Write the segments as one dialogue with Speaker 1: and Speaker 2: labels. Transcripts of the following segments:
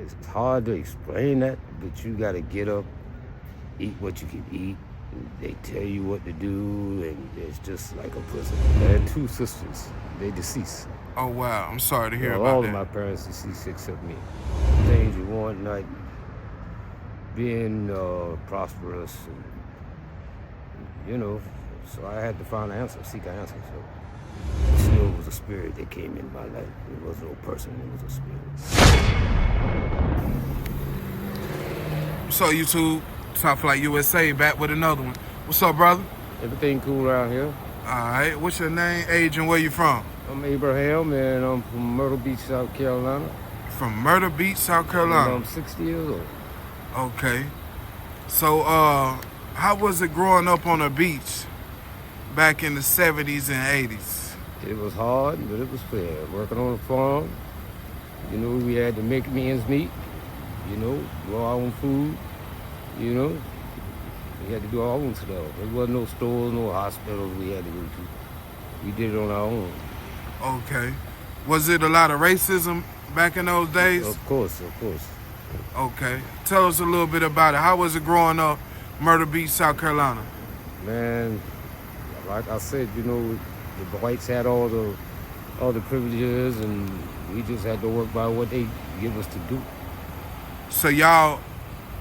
Speaker 1: It's hard to explain that, but you got to get up, eat what you can eat. They tell you what to do, and it's just like a prison. I had two sisters. They deceased.
Speaker 2: Oh, wow. I'm sorry to hear
Speaker 1: All
Speaker 2: about
Speaker 1: of
Speaker 2: that.
Speaker 1: my parents deceased except me. Things you want, like being prosperous, and, so I had to find an answer, seek an answer. So it still was a spirit that came in my life. It was no person, it was a spirit.
Speaker 2: So YouTube, Top Flight USA, back with another one. What's up, brother?
Speaker 1: Everything cool around here.
Speaker 2: All right. What's your name, age, and where you from?
Speaker 1: I'm Abraham, and I'm from Myrtle Beach, South Carolina.
Speaker 2: From Myrtle Beach, South
Speaker 1: And
Speaker 2: Carolina.
Speaker 1: I'm 60 years old.
Speaker 2: Okay. So, how was it growing up on a beach back in the 70s and 80s?
Speaker 1: It was hard, but it was fair. Working on a farm, we had to make ends meet, grow our own food, We had to do our own stuff. There wasn't no stores, no hospitals we had to go to. We did it on our own.
Speaker 2: Okay. Was it a lot of racism back in those days?
Speaker 1: Of course.
Speaker 2: Okay. Tell us a little bit about it. How was it growing up, Myrtle Beach, South Carolina?
Speaker 1: Man, like I said, the whites had all the privileges, and we just had to work by what they give us to do.
Speaker 2: So y'all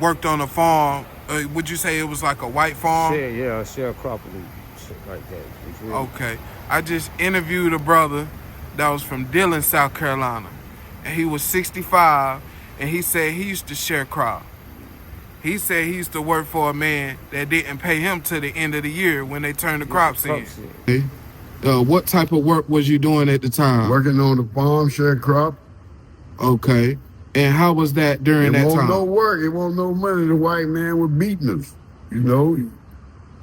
Speaker 2: worked on a farm. Would you say it was like a white farm?
Speaker 1: Sharecropping, shit like that.
Speaker 2: Okay. I just interviewed a brother that was from Dillon, South Carolina. And he was 65, and he said he used to sharecrop. He said he used to work for a man that didn't pay him till the end of the year when they turned the crops in. What type of work was you doing at the time?
Speaker 3: Working on the farm, sharecrop.
Speaker 2: Okay. And how was that during that time?
Speaker 3: It wasn't no work. It wasn't no money. The white man was beating us.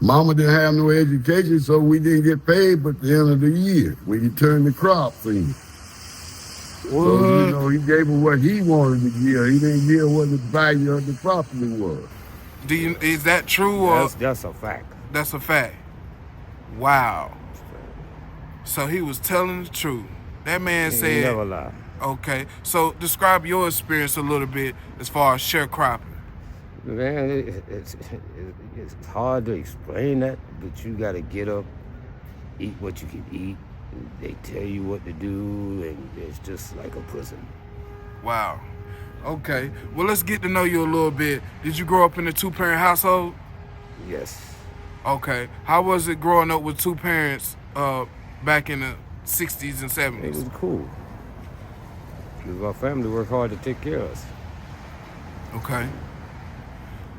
Speaker 3: Mama didn't have no education, so we didn't get paid but the end of the year when you turned the crops in.
Speaker 2: What?
Speaker 3: So, he gave her what he wanted to give. He didn't give what the value of the property was.
Speaker 2: Is that true? Or
Speaker 1: That's a fact.
Speaker 2: That's a fact. Wow. So he was telling the truth. That man said...
Speaker 1: He never lied.
Speaker 2: Okay. So describe your experience a little bit as far as sharecropping.
Speaker 1: Man, it's hard to explain that, but you got to get up, eat what you can eat. They tell you what to do, and it's just like a prison.
Speaker 2: Wow. Okay. Well, let's get to know you a little bit. Did you grow up in a two-parent household?
Speaker 1: Yes.
Speaker 2: Okay. How was it growing up with two parents back in the 60s and 70s?
Speaker 1: It was cool. Because our family worked hard to take care of us.
Speaker 2: Okay.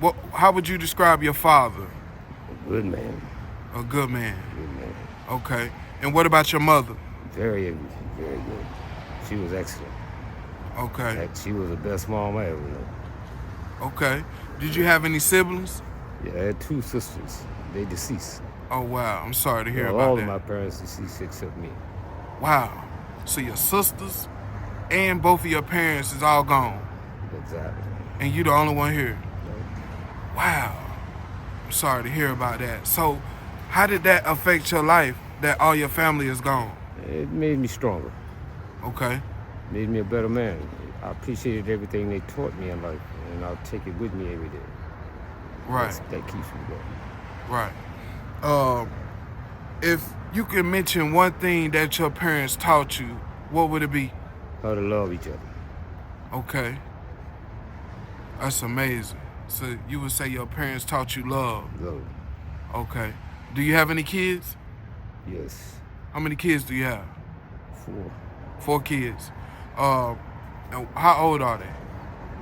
Speaker 2: Well, how would you describe your father?
Speaker 1: A good man.
Speaker 2: A good man.
Speaker 1: Good man.
Speaker 2: Okay. And what about your mother?
Speaker 1: Very good. She was excellent.
Speaker 2: Okay.
Speaker 1: She was the best mom I ever knew.
Speaker 2: Okay. Did you have any siblings?
Speaker 1: Yeah, I had two sisters. They deceased.
Speaker 2: Oh, wow. I'm sorry to hear about
Speaker 1: all
Speaker 2: that.
Speaker 1: of my parents deceased except me.
Speaker 2: Wow. So your sisters and both of your parents is all gone.
Speaker 1: Exactly.
Speaker 2: And you the only one here.
Speaker 1: Right.
Speaker 2: Wow. I'm sorry to hear about that. So how did that affect your life that all your family is gone?
Speaker 1: It made me stronger.
Speaker 2: Okay.
Speaker 1: Made me a better man. I appreciated everything they taught me in life, and I'll take it with me every day.
Speaker 2: Right.
Speaker 1: That keeps me going.
Speaker 2: Right. If you could mention one thing that your parents taught you, what would it be?
Speaker 1: How to love each other.
Speaker 2: Okay. That's amazing. So you would say your parents taught you love?
Speaker 1: Love.
Speaker 2: Okay. Do you have any kids?
Speaker 1: Yes.
Speaker 2: How many kids do you have?
Speaker 1: 4.
Speaker 2: 4 kids. How old are they?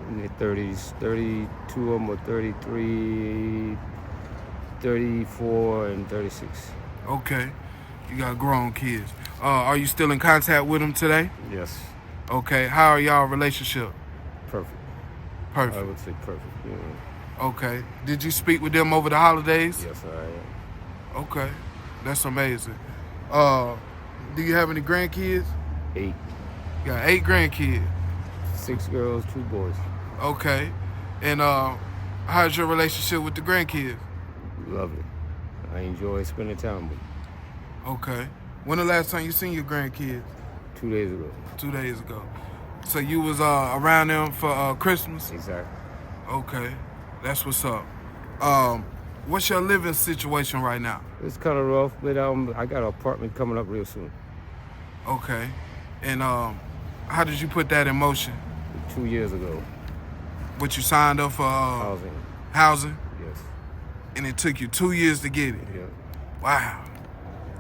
Speaker 1: In their 30s. 32 of them are 33, 34, and 36.
Speaker 2: Okay. You got grown kids. Are you still in contact with them today?
Speaker 1: Yes.
Speaker 2: Okay. How are y'all relationship?
Speaker 1: Perfect.
Speaker 2: Perfect.
Speaker 1: I would say perfect.
Speaker 2: Okay. Did you speak with them over the holidays?
Speaker 1: Yes, I am.
Speaker 2: Okay. That's amazing. Do you have any grandkids?
Speaker 1: 8.
Speaker 2: You got 8 grandkids.
Speaker 1: 6 girls, 2 boys.
Speaker 2: Okay. And how's your relationship with the grandkids?
Speaker 1: Lovely. I enjoy spending time with them.
Speaker 2: Okay. When the last time you seen your grandkids?
Speaker 1: 2 days ago.
Speaker 2: 2 days ago. So you was around them for Christmas?
Speaker 1: Exactly.
Speaker 2: Okay, that's what's up. What's your living situation right now?
Speaker 1: It's kind of rough, but I got an apartment coming up real soon.
Speaker 2: Okay, and how did you put that in motion?
Speaker 1: 2 years ago.
Speaker 2: What you signed up for
Speaker 1: Housing.
Speaker 2: housing,
Speaker 1: Yes.
Speaker 2: and it took you 2 years to get it.
Speaker 1: Yeah.
Speaker 2: Wow.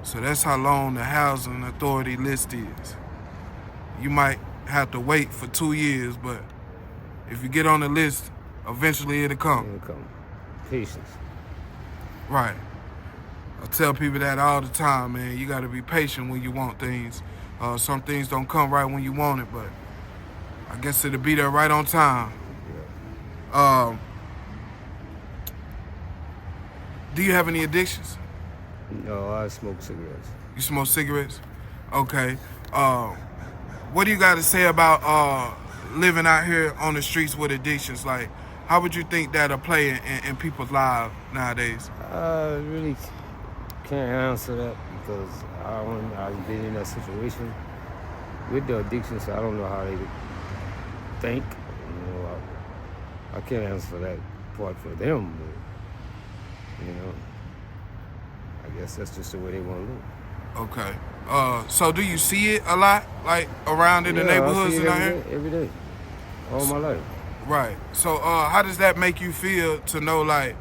Speaker 2: So that's how long the housing authority list is. You might have to wait for 2 years, but if you get on the list, eventually it'll come.
Speaker 1: It'll come. Patience.
Speaker 2: Right. I tell people that all the time, man. You got to be patient when you want things. Some things don't come right when you want it, but I guess it'll be there right on time.
Speaker 1: Yeah.
Speaker 2: Do you have any addictions?
Speaker 1: No, I smoke cigarettes.
Speaker 2: You smoke cigarettes? Okay. What do you got to say about living out here on the streets with addictions? Like, how would you think that'll play in people's lives nowadays?
Speaker 1: I really can't answer that because I've been in that situation with the addiction, so I don't know how they think. You know, I can't answer that part for them, but, you know, I guess that's just the way they want to live.
Speaker 2: Okay. So do you see it a lot, like around in the neighborhoods
Speaker 1: I see
Speaker 2: and
Speaker 1: it
Speaker 2: out here?
Speaker 1: every day, all my life.
Speaker 2: Right. So how does that make you feel to know like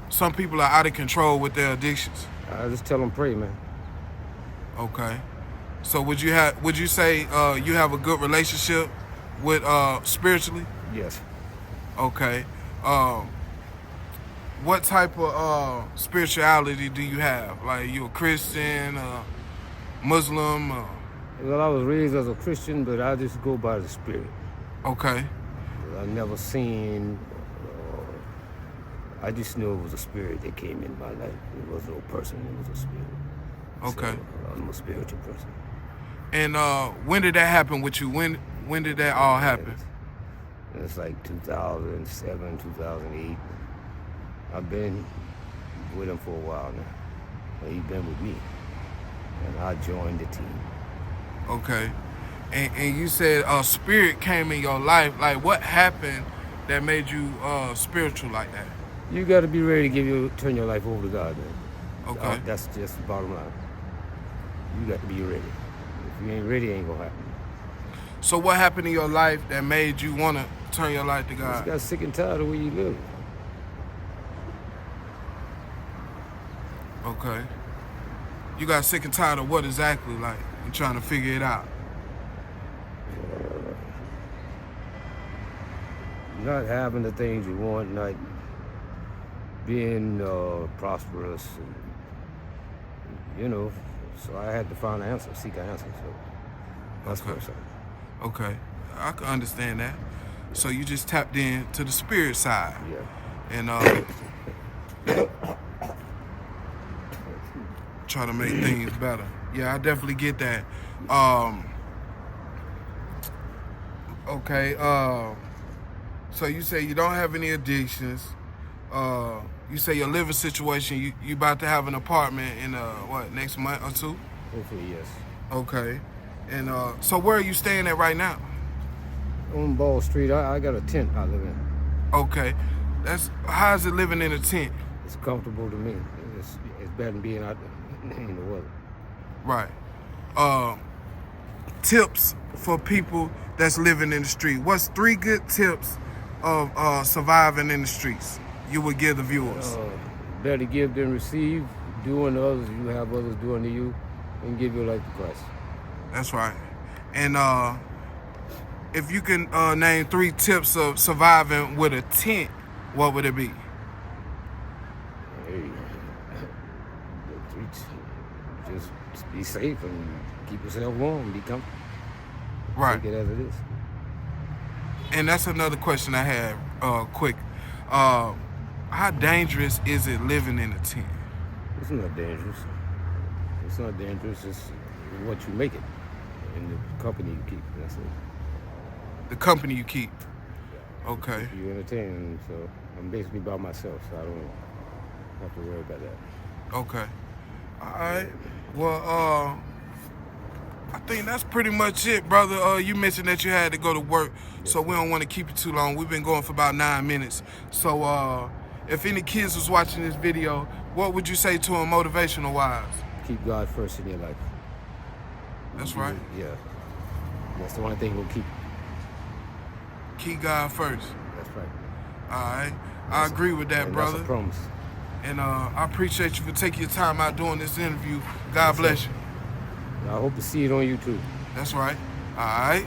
Speaker 2: some people are out of control with their addictions?
Speaker 1: I just tell them pray, man.
Speaker 2: Okay. So would you say you have a good relationship with spiritually?
Speaker 1: Yes.
Speaker 2: Okay. What type of spirituality do you have? Like you a Christian, Muslim?
Speaker 1: Well, I was raised as a Christian, but I just go by the Spirit.
Speaker 2: Okay.
Speaker 1: I never seen. I just knew it was a spirit that came in my life. It was no person. It was a spirit.
Speaker 2: Okay.
Speaker 1: So, I'm a spiritual person.
Speaker 2: And when did that happen with you? When did that all happen?
Speaker 1: It's like 2007, 2008. I've been with him for a while now. But he's been with me. And I joined the team.
Speaker 2: Okay. And you said a spirit came in your life. Like what happened that made you spiritual like that?
Speaker 1: You got to be ready to turn your life over to God, man.
Speaker 2: Okay.
Speaker 1: That's just the bottom line. You got to be ready. If you ain't ready, it ain't going to happen.
Speaker 2: So what happened in your life that made you want to turn your life to
Speaker 1: You
Speaker 2: God?
Speaker 1: just got sick and tired of the way you live.
Speaker 2: Okay. You got sick and tired of what exactly? Like, you trying to figure it out?
Speaker 1: Not having the things you want, not being prosperous, and, you know. So I had to find an answer, seek an answer. So that's
Speaker 2: Okay.
Speaker 1: what I'm saying.
Speaker 2: Okay. I can understand that. So you just tapped in to the spirit side.
Speaker 1: Yeah.
Speaker 2: And try to make things better. Yeah, I definitely get that. Okay. So you say you don't have any addictions. You say your living situation, you about to have an apartment in next month or two?
Speaker 1: Hopefully, yes.
Speaker 2: Okay. And so where are you staying at right now?
Speaker 1: On Ball Street, I got a tent I live in.
Speaker 2: Okay. How's it living in a tent?
Speaker 1: It's comfortable to me. It's better than being out in the weather.
Speaker 2: Right. Tips for people that's living in the street. What's 3 good tips of surviving in the streets you would give the viewers?
Speaker 1: Better give than receive. Do unto others, you have others do unto you, and give your life to Christ.
Speaker 2: That's right. And if you can name 3 tips of surviving with a tent, what would it be?
Speaker 1: Hey, just be safe and keep yourself warm. Be comfortable.
Speaker 2: Right.
Speaker 1: Take it as it is.
Speaker 2: And that's another question I had, quick. How dangerous is it living in a tent?
Speaker 1: It's not dangerous. It's not dangerous. It's what you make it and the company you keep. That's it.
Speaker 2: The company you keep. Okay.
Speaker 1: You entertain, so I'm basically by myself, so I don't have to worry about that.
Speaker 2: Okay. All right. Well, I think that's pretty much it, brother. You mentioned that you had to go to work, so we don't want to keep it too long. We've been going for about 9 minutes. So if any kids was watching this video, what would you say to them motivational-wise?
Speaker 1: Keep God first in your life.
Speaker 2: That's right.
Speaker 1: Yeah. That's the one thing we'll keep.
Speaker 2: Keep God first.
Speaker 1: That's right.
Speaker 2: All right. I agree with that, brother.
Speaker 1: That's a promise.
Speaker 2: And I appreciate you for taking your time out doing this interview. God bless you.
Speaker 1: I hope to see it on YouTube.
Speaker 2: That's right. All right.